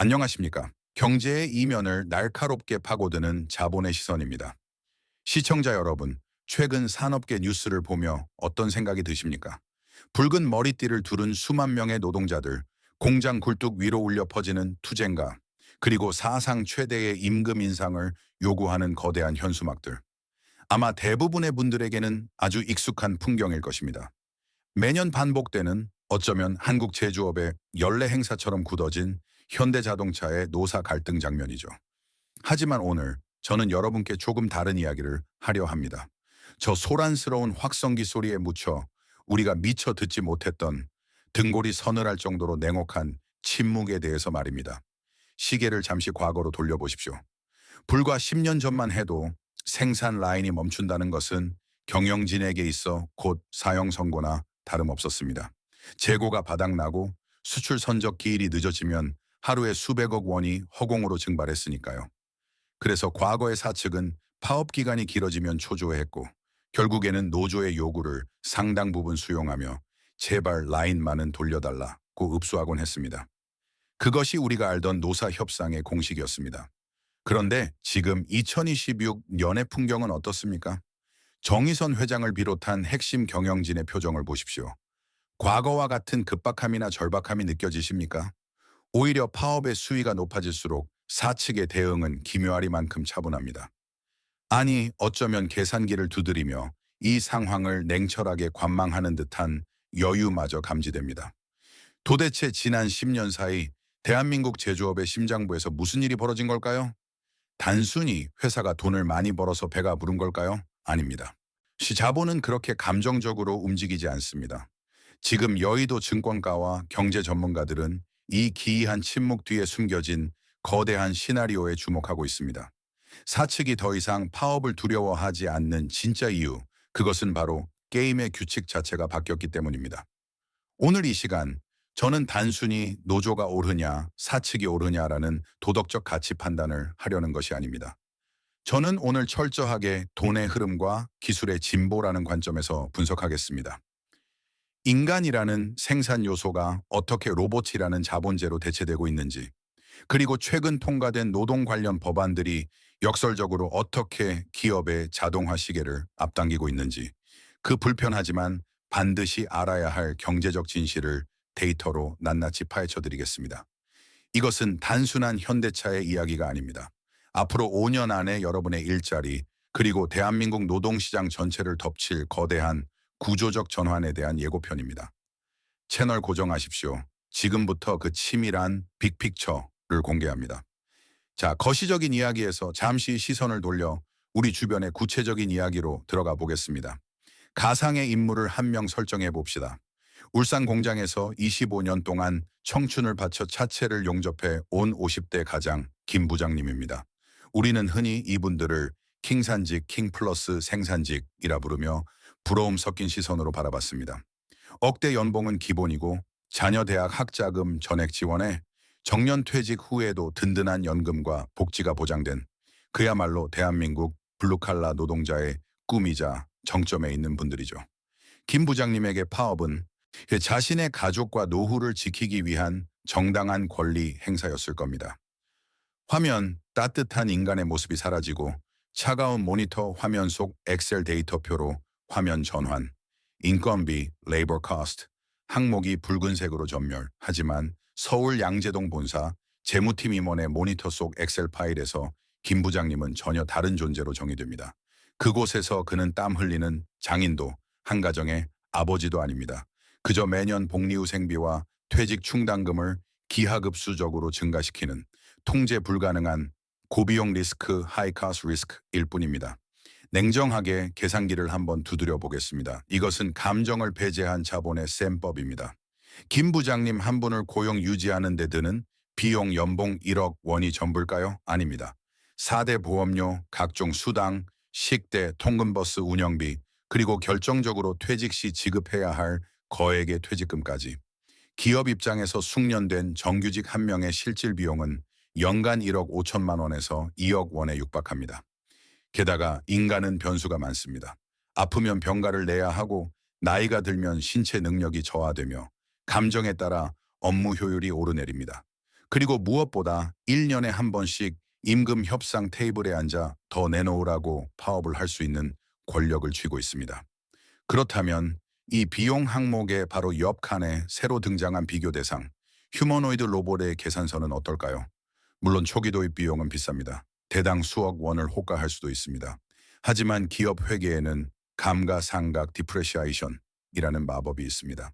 안녕하십니까. 경제의 이면을 날카롭게 파고드는 자본의 시선입니다. 시청자 여러분, 최근 산업계 뉴스를 보며 어떤 생각이 드십니까? 붉은 머리띠를 두른 수만 명의 노동자들, 공장 굴뚝 위로 울려 퍼지는 투쟁가, 그리고 사상 최대의 임금 인상을 요구하는 거대한 현수막들. 아마 대부분의 분들에게는 아주 익숙한 풍경일 것입니다. 매년 반복되는 어쩌면 한국 제조업의 연례 행사처럼 굳어진 현대자동차의 노사 갈등 장면이죠. 하지만 오늘 저는 여러분께 조금 다른 이야기를 하려 합니다. 저 소란스러운 확성기 소리에 묻혀 우리가 미처 듣지 못했던 등골이 서늘할 정도로 냉혹한 침묵에 대해서 말입니다. 시계를 잠시 과거로 돌려보십시오. 불과 10년 전만 해도 생산 라인이 멈춘다는 것은 경영진에게 있어 곧 사형 선고나 다름없었습니다. 재고가 바닥나고 수출 선적 기일이 늦어지면 하루에 수백억 원이 허공으로 증발했으니까요. 그래서 과거의 사측은 파업 기간이 길어지면 초조해했고 결국에는 노조의 요구를 상당 부분 수용하며 제발 라인만은 돌려달라고 읍소하곤 했습니다. 그것이 우리가 알던 노사 협상의 공식이었습니다. 그런데 지금 2026년의 풍경은 어떻습니까? 정의선 회장을 비롯한 핵심 경영진의 표정을 보십시오. 과거와 같은 급박함이나 절박함이 느껴지십니까? 오히려 파업의 수위가 높아질수록 사측의 대응은 기묘하리만큼 차분합니다. 아니, 어쩌면 계산기를 두드리며 이 상황을 냉철하게 관망하는 듯한 여유마저 감지됩니다. 도대체 지난 10년 사이 대한민국 제조업의 심장부에서 무슨 일이 벌어진 걸까요? 단순히 회사가 돈을 많이 벌어서 배가 부른 걸까요? 아닙니다. 자본은 그렇게 감정적으로 움직이지 않습니다. 지금 여의도 증권가와 경제 전문가들은 이 기이한 침묵 뒤에 숨겨진 거대한 시나리오에 주목하고 있습니다. 사측이 더 이상 파업을 두려워하지 않는 진짜 이유, 그것은 바로 게임의 규칙 자체가 바뀌었기 때문입니다. 오늘 이 시간, 저는 단순히 노조가 옳으냐, 사측이 옳으냐라는 도덕적 가치 판단을 하려는 것이 아닙니다. 저는 오늘 철저하게 돈의 흐름과 기술의 진보라는 관점에서 분석하겠습니다. 인간이라는 생산 요소가 어떻게 로봇이라는 자본제로 대체되고 있는지, 그리고 최근 통과된 노동 관련 법안들이 역설적으로 어떻게 기업의 자동화 시계를 앞당기고 있는지, 그 불편하지만 반드시 알아야 할 경제적 진실을 데이터로 낱낱이 파헤쳐 드리겠습니다. 이것은 단순한 현대차의 이야기가 아닙니다. 앞으로 5년 안에 여러분의 일자리, 그리고 대한민국 노동시장 전체를 덮칠 거대한 구조적 전환에 대한 예고편입니다. 채널 고정하십시오. 지금부터 그 치밀한 빅픽처를 공개합니다. 자, 거시적인 이야기에서 잠시 시선을 돌려 우리 주변의 구체적인 이야기로 들어가 보겠습니다. 가상의 인물을 한 명 설정해 봅시다. 울산 공장에서 25년 동안 청춘을 바쳐 차체를 용접해 온 50대 가장 김 부장님입니다. 우리는 흔히 이분들을 킹산직, 킹플러스 생산직이라 부르며 부러움 섞인 시선으로 바라봤습니다. 억대 연봉은 기본이고 자녀 대학 학자금 전액 지원에 정년 퇴직 후에도 든든한 연금과 복지가 보장된 그야말로 대한민국 블루칼라 노동자의 꿈이자 정점에 있는 분들이죠. 김 부장님에게 파업은 자신의 가족과 노후를 지키기 위한 정당한 권리 행사였을 겁니다. 화면, 따뜻한 인간의 모습이 사라지고 차가운 모니터 화면 속 엑셀 데이터표로 화면 전환, 인건비, 레이버 코스트, 항목이 붉은색으로 전멸. 하지만 서울 양재동 본사 재무팀 임원의 모니터 속 엑셀 파일에서 김 부장님은 전혀 다른 존재로 정의됩니다. 그곳에서 그는 땀 흘리는 장인도, 한 가정의 아버지도 아닙니다. 그저 매년 복리후생비와 퇴직 충당금을 기하급수적으로 증가시키는 통제 불가능한 고비용 리스크, 하이카스 리스크일 뿐입니다. 냉정하게 계산기를 한번 두드려 보겠습니다. 이것은 감정을 배제한 자본의 셈법입니다. 김 부장님 한 분을 고용 유지하는 데 드는 비용 연봉 1억 원이 전부일까요? 아닙니다. 4대 보험료, 각종 수당, 식대, 통근버스 운영비, 그리고 결정적으로 퇴직 시 지급해야 할 거액의 퇴직금까지. 기업 입장에서 숙련된 정규직 한 명의 실질 비용은 연간 1억 5천만 원에서 2억 원에 육박합니다. 게다가 인간은 변수가 많습니다. 아프면 병가를 내야 하고 나이가 들면 신체 능력이 저하되며 감정에 따라 업무 효율이 오르내립니다. 그리고 무엇보다 1년에 한 번씩 임금 협상 테이블에 앉아 더 내놓으라고 파업을 할 수 있는 권력을 쥐고 있습니다. 그렇다면 이 비용 항목의 바로 옆 칸에 새로 등장한 비교 대상, 휴머노이드 로봇의 계산서는 어떨까요? 물론 초기 도입 비용은 비쌉니다. 대당 수억 원을 호가할 수도 있습니다. 하지만 기업 회계에는 감가상각 디프레시에이션이라는 마법이 있습니다.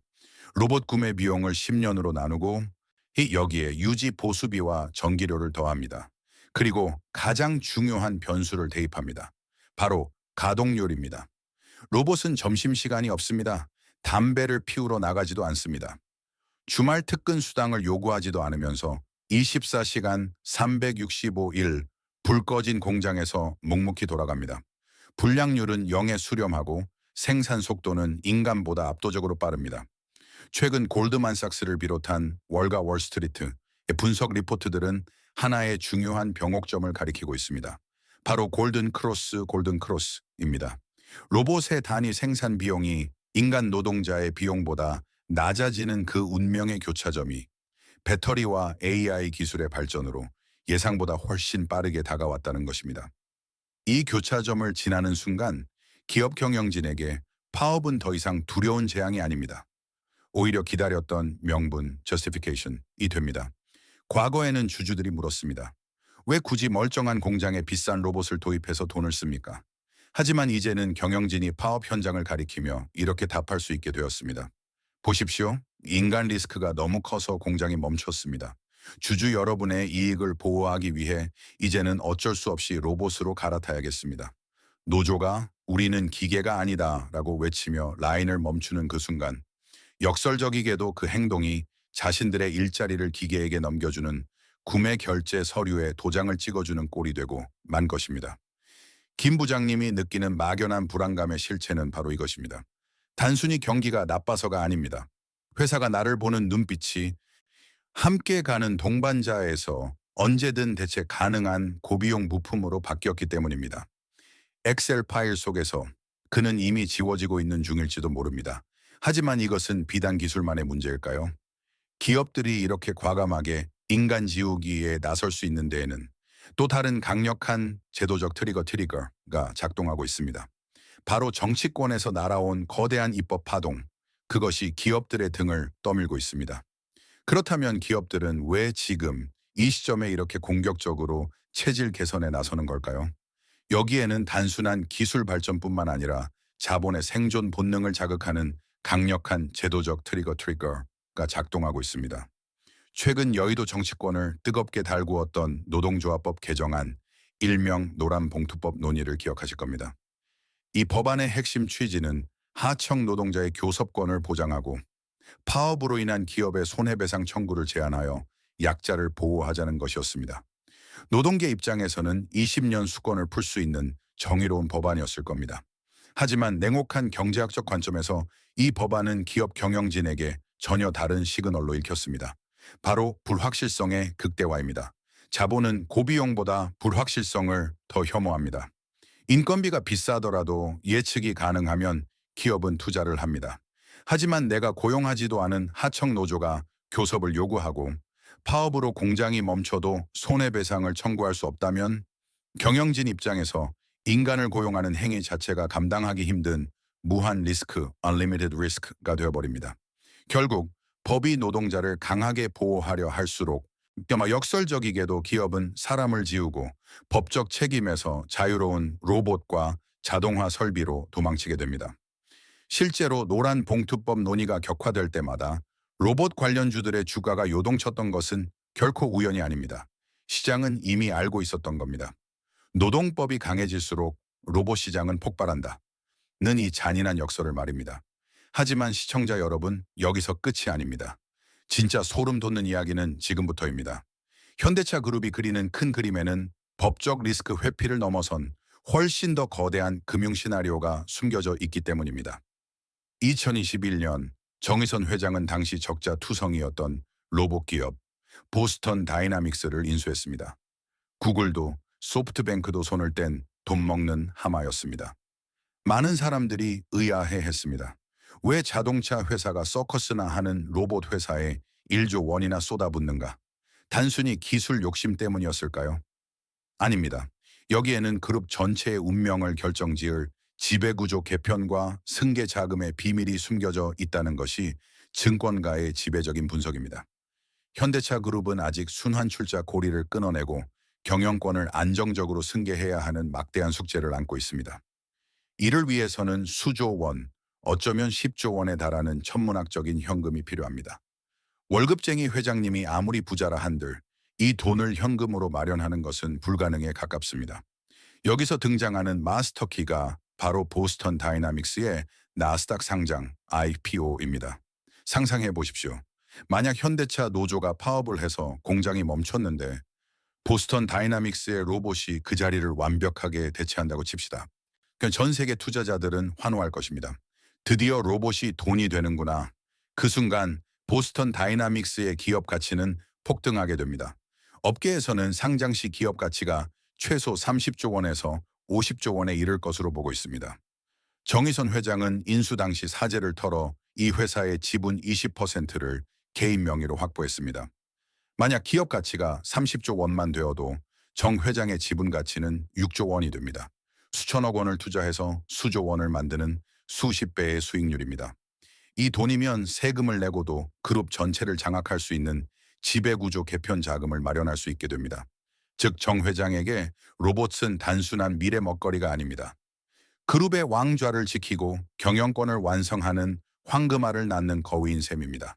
로봇 구매 비용을 10년으로 나누고 여기에 유지 보수비와 전기료를 더합니다. 그리고 가장 중요한 변수를 대입합니다. 바로 가동률입니다. 로봇은 점심시간이 없습니다. 담배를 피우러 나가지도 않습니다. 주말 특근 수당을 요구하지도 않으면서 24시간 365일 불 꺼진 공장에서 묵묵히 돌아갑니다. 불량률은 0에 수렴하고 생산 속도는 인간보다 압도적으로 빠릅니다. 최근 골드만삭스를 비롯한 월가 월스트리트 분석 리포트들은 하나의 중요한 병옥점을 가리키고 있습니다. 바로 골든 크로스입니다. 로봇의 단위 생산 비용이 인간 노동자의 비용보다 낮아지는 그 운명의 교차점이 배터리와 AI 기술의 발전으로 예상보다 훨씬 빠르게 다가왔다는 것입니다. 이 교차점을 지나는 순간 기업 경영진에게 파업은 더 이상 두려운 재앙이 아닙니다. 오히려 기다렸던 명분, justification이 됩니다. 과거에는 주주들이 물었습니다. 왜 굳이 멀쩡한 공장에 비싼 로봇을 도입해서 돈을 씁니까? 하지만 이제는 경영진이 파업 현장을 가리키며 이렇게 답할 수 있게 되었습니다. 보십시오. 인간 리스크가 너무 커서 공장이 멈췄습니다. 주주 여러분의 이익을 보호하기 위해 이제는 어쩔 수 없이 로봇으로 갈아타야겠습니다. 노조가 우리는 기계가 아니다라고 외치며 라인을 멈추는 그 순간 역설적이게도 그 행동이 자신들의 일자리를 기계에게 넘겨주는 구매 결제 서류에 도장을 찍어주는 꼴이 되고 만 것입니다. 김 부장님이 느끼는 막연한 불안감의 실체는 바로 이것입니다. 단순히 경기가 나빠서가 아닙니다. 회사가 나를 보는 눈빛이 함께 가는 동반자에서 언제든 대체 가능한 고비용 부품으로 바뀌었기 때문입니다. 엑셀 파일 속에서 그는 이미 지워지고 있는 중일지도 모릅니다. 하지만 이것은 비단 기술만의 문제일까요? 기업들이 이렇게 과감하게 인간 지우기에 나설 수 있는 데에는 또 다른 강력한 제도적 트리거가 작동하고 있습니다. 바로 정치권에서 날아온 거대한 입법 파동, 그것이 기업들의 등을 떠밀고 있습니다. 그렇다면 기업들은 왜 지금 이 시점에 이렇게 공격적으로 체질 개선에 나서는 걸까요? 여기에는 단순한 기술 발전뿐만 아니라 자본의 생존 본능을 자극하는 강력한 제도적 트리거가 작동하고 있습니다. 최근 여의도 정치권을 뜨겁게 달구었던 노동조합법 개정안, 일명 노란봉투법 논의를 기억하실 겁니다. 이 법안의 핵심 취지는 하청 노동자의 교섭권을 보장하고 파업으로 인한 기업의 손해배상 청구를 제한하여 약자를 보호하자는 것이었습니다. 노동계 입장에서는 20년 수권을 풀 수 있는 정의로운 법안이었을 겁니다. 하지만 냉혹한 경제학적 관점에서 이 법안은 기업 경영진에게 전혀 다른 시그널로 읽혔습니다. 바로 불확실성의 극대화입니다. 자본은 고비용보다 불확실성을 더 혐오합니다. 인건비가 비싸더라도 예측이 가능하면 기업은 투자를 합니다. 하지만 내가 고용하지도 않은 하청 노조가 교섭을 요구하고 파업으로 공장이 멈춰도 손해배상을 청구할 수 없다면 경영진 입장에서 인간을 고용하는 행위 자체가 감당하기 힘든 무한 리스크, unlimited risk가 되어버립니다. 결국 법이 노동자를 강하게 보호하려 할수록 역설적이게도 기업은 사람을 지우고 법적 책임에서 자유로운 로봇과 자동화 설비로 도망치게 됩니다. 실제로 노란 봉투법 논의가 격화될 때마다 로봇 관련주들의 주가가 요동쳤던 것은 결코 우연이 아닙니다. 시장은 이미 알고 있었던 겁니다. 노동법이 강해질수록 로봇 시장은 폭발한다. 는 이 잔인한 역설을 말입니다. 하지만 시청자 여러분, 여기서 끝이 아닙니다. 진짜 소름 돋는 이야기는 지금부터입니다. 현대차 그룹이 그리는 큰 그림에는 법적 리스크 회피를 넘어선 훨씬 더 거대한 금융 시나리오가 숨겨져 있기 때문입니다. 2021년 정의선 회장은 당시 적자 투성이었던 로봇 기업 보스턴 다이나믹스를 인수했습니다. 구글도 소프트뱅크도 손을 뗀 돈 먹는 하마였습니다. 많은 사람들이 의아해했습니다. 왜 자동차 회사가 서커스나 하는 로봇 회사에 1조 원이나 쏟아붓는가? 단순히 기술 욕심 때문이었을까요? 아닙니다. 여기에는 그룹 전체의 운명을 결정지을 지배구조 개편과 승계 자금의 비밀이 숨겨져 있다는 것이 증권가의 지배적인 분석입니다. 현대차 그룹은 아직 순환 출자 고리를 끊어내고 경영권을 안정적으로 승계해야 하는 막대한 숙제를 안고 있습니다. 이를 위해서는 수조 원, 어쩌면 10조 원에 달하는 천문학적인 현금이 필요합니다. 월급쟁이 회장님이 아무리 부자라 한들 이 돈을 현금으로 마련하는 것은 불가능에 가깝습니다. 여기서 등장하는 마스터키가 바로 보스턴 다이나믹스의 나스닥 상장 IPO입니다. 상상해 보십시오. 만약 현대차 노조가 파업을 해서 공장이 멈췄는데 보스턴 다이나믹스의 로봇이 그 자리를 완벽하게 대체한다고 칩시다. 그러니까 전 세계 투자자들은 환호할 것입니다. 드디어 로봇이 돈이 되는구나. 그 순간 보스턴 다이나믹스의 기업 가치는 폭등하게 됩니다. 업계에서는 상장시 기업 가치가 최소 30조 원에서 50조 원에 이를 것으로 보고 있습니다. 정의선 회장은 인수 당시 사재를 털어 이 회사의 지분 20%를 개인 명의로 확보했습니다. 만약 기업 가치가 30조 원만 되어도 정 회장의 지분 가치는 6조 원이 됩니다. 수천억 원을 투자해서 수조 원을 만드는 수십 배의 수익률입니다. 이 돈이면 세금을 내고도 그룹 전체를 장악할 수 있는 지배구조 개편 자금을 마련할 수 있게 됩니다. 즉 정 회장에게 로봇은 단순한 미래 먹거리가 아닙니다. 그룹의 왕좌를 지키고 경영권을 완성하는 황금알을 낳는 거위인 셈입니다.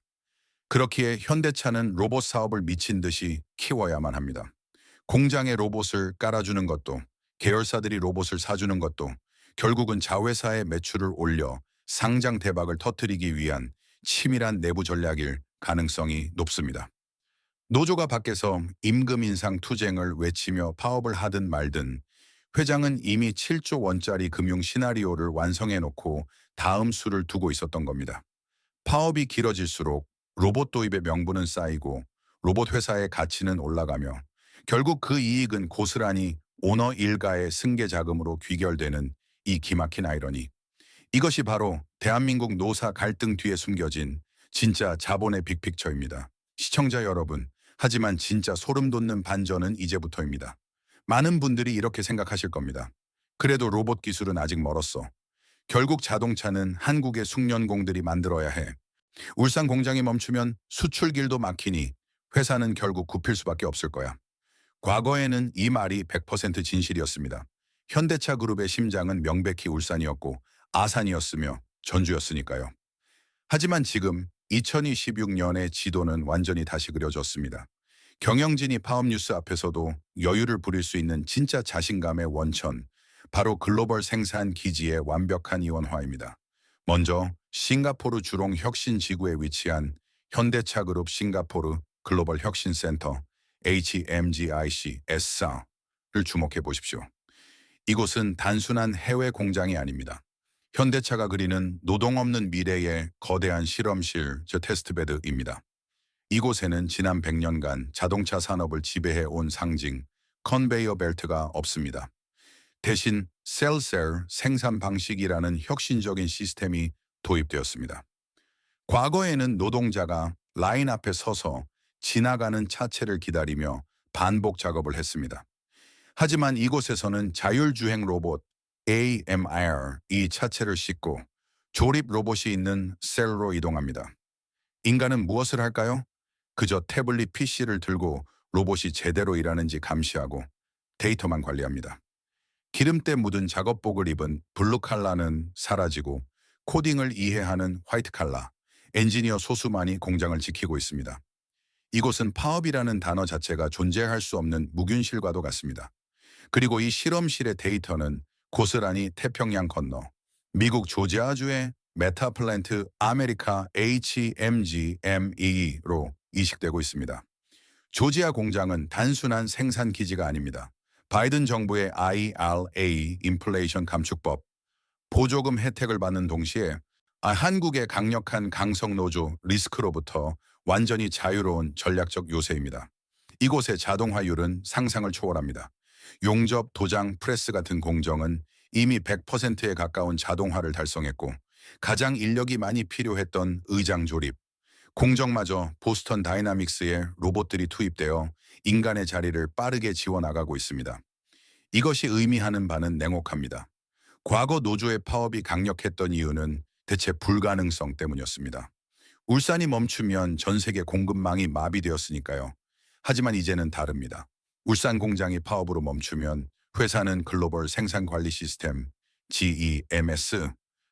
그렇기에 현대차는 로봇 사업을 미친 듯이 키워야만 합니다. 공장에 로봇을 깔아주는 것도, 계열사들이 로봇을 사주는 것도 결국은 자회사의 매출을 올려 상장 대박을 터뜨리기 위한 치밀한 내부 전략일 가능성이 높습니다. 노조가 밖에서 임금 인상 투쟁을 외치며 파업을 하든 말든 회장은 이미 7조 원짜리 금융 시나리오를 완성해 놓고 다음 수를 두고 있었던 겁니다. 파업이 길어질수록 로봇 도입의 명분은 쌓이고 로봇 회사의 가치는 올라가며 결국 그 이익은 고스란히 오너 일가의 승계 자금으로 귀결되는 이 기막힌 아이러니. 이것이 바로 대한민국 노사 갈등 뒤에 숨겨진 진짜 자본의 빅픽처입니다. 시청자 여러분, 하지만 진짜 소름 돋는 반전은 이제부터입니다. 많은 분들이 이렇게 생각하실 겁니다. 그래도 로봇 기술은 아직 멀었어. 결국 자동차는 한국의 숙련공들이 만들어야 해. 울산 공장이 멈추면 수출길도 막히니 회사는 결국 굽힐 수밖에 없을 거야. 과거에는 이 말이 100% 진실이었습니다. 현대차 그룹의 심장은 명백히 울산이었고 아산이었으며 전주였으니까요. 하지만 지금 2026년의 지도는 완전히 다시 그려졌습니다. 경영진이 파업 뉴스 앞에서도 여유를 부릴 수 있는 진짜 자신감의 원천, 바로 글로벌 생산 기지의 완벽한 이원화입니다. 먼저 싱가포르 주롱 혁신지구에 위치한 현대차그룹 싱가포르 글로벌 혁신센터 HMGIC S사를 주목해 보십시오. 이곳은 단순한 해외 공장이 아닙니다. 현대차가 그리는 노동 없는 미래의 거대한 실험실, 테스트베드입니다. 이곳에는 지난 100년간 자동차 산업을 지배해 온 상징, 컨베이어 벨트가 없습니다. 대신 셀셀 생산 방식이라는 혁신적인 시스템이 도입되었습니다. 과거에는 노동자가 라인 앞에 서서 지나가는 차체를 기다리며 반복 작업을 했습니다. 하지만 이곳에서는 자율주행 로봇 AMR 이 차체를 싣고 조립 로봇이 있는 셀로 이동합니다. 인간은 무엇을 할까요? 그저 태블릿 PC를 들고 로봇이 제대로 일하는지 감시하고 데이터만 관리합니다. 기름때 묻은 작업복을 입은 블루칼라는 사라지고 코딩을 이해하는 화이트칼라, 엔지니어 소수만이 공장을 지키고 있습니다. 이곳은 파업이라는 단어 자체가 존재할 수 없는 무균실과도 같습니다. 그리고 이 실험실의 데이터는 고스란히 태평양 건너 미국 조지아주의 메타플랜트 아메리카 HMGME로 이식되고 있습니다. 조지아 공장은 단순한 생산 기지가 아닙니다. 바이든 정부의 IRA 인플레이션 감축법, 보조금 혜택을 받는 동시에 한국의 강력한 강성 노조 리스크로부터 완전히 자유로운 전략적 요새입니다. 이곳의 자동화율은 상상을 초월합니다. 용접, 도장, 프레스 같은 공정은 이미 100%에 가까운 자동화를 달성했고 가장 인력이 많이 필요했던 의장 조립, 공정마저 보스턴 다이나믹스의 로봇들이 투입되어 인간의 자리를 빠르게 지워나가고 있습니다. 이것이 의미하는 바는 냉혹합니다. 과거 노조의 파업이 강력했던 이유는 대체 불가능성 때문이었습니다. 울산이 멈추면 전 세계 공급망이 마비되었으니까요. 하지만 이제는 다릅니다. 울산 공장이 파업으로 멈추면 회사는 글로벌 생산 관리 시스템 GEMS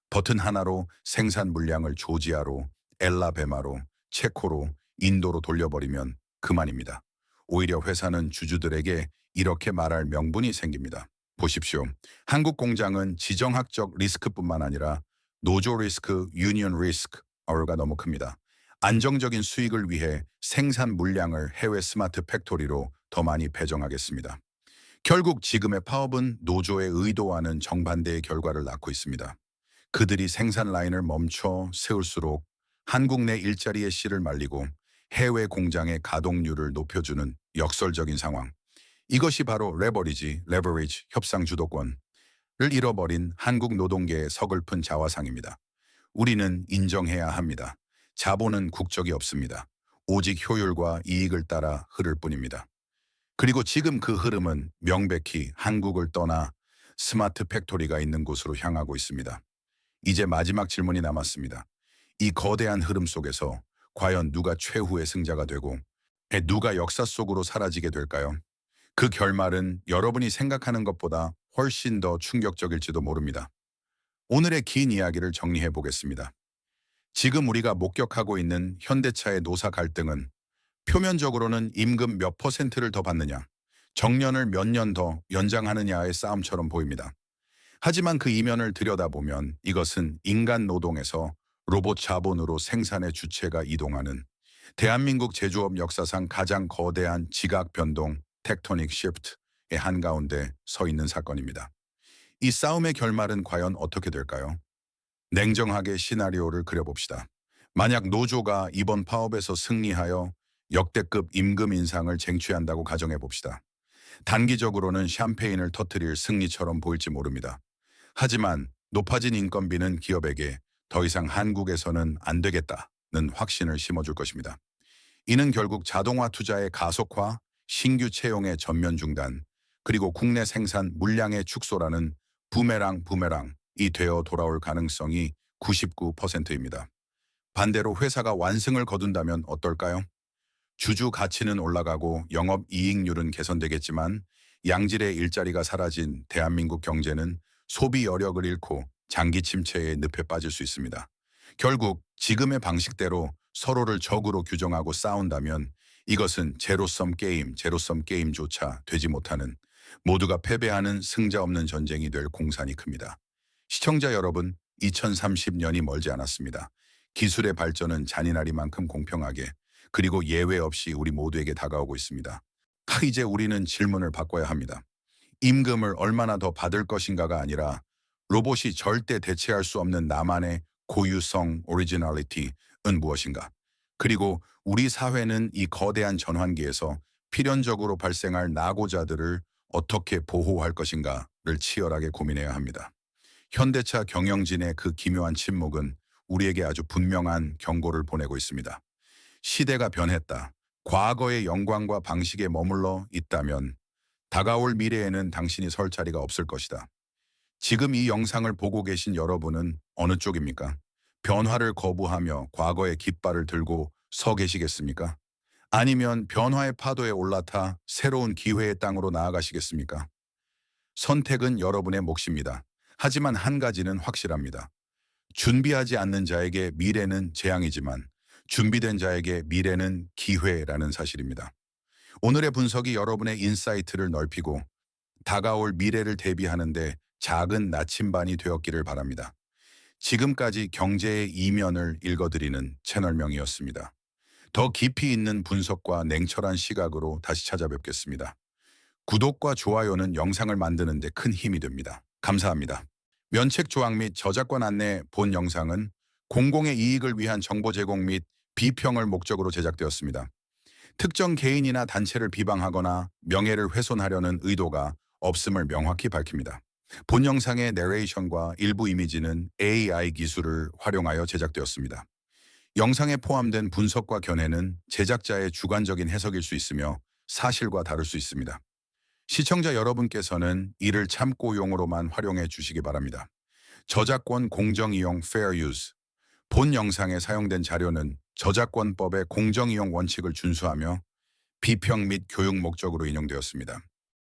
버튼 하나로 생산 물량을 조지아로, 엘라베마로, 체코로, 인도로 돌려버리면 그만입니다. 오히려 회사는 주주들에게 이렇게 말할 명분이 생깁니다. 보십시오. 한국 공장은 지정학적 리스크뿐만 아니라 노조 리스크, 유니언 리스크, 가 너무 큽니다. 안정적인 수익을 위해 생산 물량을 해외 스마트 팩토리로 더 많이 배정하겠습니다. 결국 지금의 파업은 노조의 의도와는 정반대의 결과를 낳고 있습니다. 그들이 생산 라인을 멈춰 세울수록 한국 내 일자리의 씨를 말리고 해외 공장의 가동률을 높여주는 역설적인 상황. 이것이 바로 레버리지, 협상 주도권을 잃어버린 한국 노동계의 서글픈 자화상입니다. 우리는 인정해야 합니다. 자본은 국적이 없습니다. 오직 효율과 이익을 따라 흐를 뿐입니다. 그리고 지금 그 흐름은 명백히 한국을 떠나 스마트 팩토리가 있는 곳으로 향하고 있습니다. 이제 마지막 질문이 남았습니다. 이 거대한 흐름 속에서 과연 누가 최후의 승자가 되고 누가 역사 속으로 사라지게 될까요? 그 결말은 여러분이 생각하는 것보다 훨씬 더 충격적일지도 모릅니다. 오늘의 긴 이야기를 정리해 보겠습니다. 지금 우리가 목격하고 있는 현대차의 노사 갈등은 표면적으로는 임금 몇 퍼센트를 더 받느냐, 정년을 몇 년 더 연장하느냐의 싸움처럼 보입니다. 하지만 그 이면을 들여다보면 이것은 인간 노동에서 로봇 자본으로 생산의 주체가 이동하는 대한민국 제조업 역사상 가장 거대한 지각 변동, 텍토닉 시프트의 한가운데 서 있는 사건입니다. 이 싸움의 결말은 과연 어떻게 될까요? 냉정하게 시나리오를 그려봅시다. 만약 노조가 이번 파업에서 승리하여 역대급 임금 인상을 쟁취한다고 가정해 봅시다. 단기적으로는 샴페인을 터뜨릴 승리처럼 보일지 모릅니다. 하지만 높아진 인건비는 기업에게 더 이상 한국에서는 안 되겠다는 확신을 심어줄 것입니다. 이는 결국 자동화 투자의 가속화, 신규 채용의 전면 중단, 그리고 국내 생산 물량의 축소라는 부메랑이 되어 돌아올 가능성이 99%입니다. 반대로 회사가 완승을 거둔다면 어떨까요? 주주 가치는 올라가고 영업이익률은 개선되겠지만 양질의 일자리가 사라진 대한민국 경제는 소비 여력을 잃고 장기 침체의 늪에 빠질 수 있습니다. 결국 지금의 방식대로 서로를 적으로 규정하고 싸운다면 이것은 제로섬 게임조차 되지 못하는 모두가 패배하는 승자 없는 전쟁이 될 공산이 큽니다. 시청자 여러분, 2030년이 멀지 않았습니다. 기술의 발전은 잔인하리만큼 공평하게 그리고 예외 없이 우리 모두에게 다가오고 있습니다. 이제 우리는 질문을 바꿔야 합니다. 임금을 얼마나 더 받을 것인가가 아니라 로봇이 절대 대체할 수 없는 나만의 고유성, 오리지널리티는 무엇인가? 그리고 우리 사회는 이 거대한 전환기에서 필연적으로 발생할 낙오자들을 어떻게 보호할 것인가를 치열하게 고민해야 합니다. 현대차 경영진의 그 기묘한 침묵은 우리에게 아주 분명한 경고를 보내고 있습니다. 시대가 변했다. 과거의 영광과 방식에 머물러 있다면 다가올 미래에는 당신이 설 자리가 없을 것이다. 지금 이 영상을 보고 계신 여러분은 어느 쪽입니까? 변화를 거부하며 과거의 깃발을 들고 서 계시겠습니까? 아니면 변화의 파도에 올라타 새로운 기회의 땅으로 나아가시겠습니까? 선택은 여러분의 몫입니다. 하지만 한 가지는 확실합니다. 준비하지 않는 자에게 미래는 재앙이지만 준비된 자에게 미래는 기회라는 사실입니다. 오늘의 분석이 여러분의 인사이트를 넓히고 다가올 미래를 대비하는데 작은 나침반이 되었기를 바랍니다. 지금까지 경제의 이면을 읽어드리는 채널명이었습니다. 더 깊이 있는 분석과 냉철한 시각으로 다시 찾아뵙겠습니다. 구독과 좋아요는 영상을 만드는 데 큰 힘이 됩니다. 감사합니다. 면책 조항 및 저작권 안내 본 영상은 공공의 이익을 위한 정보 제공 및 비평을 목적으로 제작되었습니다. 특정 개인이나 단체를 비방하거나 명예를 훼손하려는 의도가 없음을 명확히 밝힙니다. 본 영상의 내레이션과 일부 이미지는 AI 기술을 활용하여 제작되었습니다. 영상에 포함된 분석과 견해는 제작자의 주관적인 해석일 수 있으며 사실과 다를 수 있습니다. 시청자 여러분께서는 이를 참고용으로만 활용해 주시기 바랍니다. 저작권 공정 이용 fair use. 본 영상에 사용된 자료는 저작권법의 공정 이용 원칙을 준수하며 비평 및 교육 목적으로 인용되었습니다.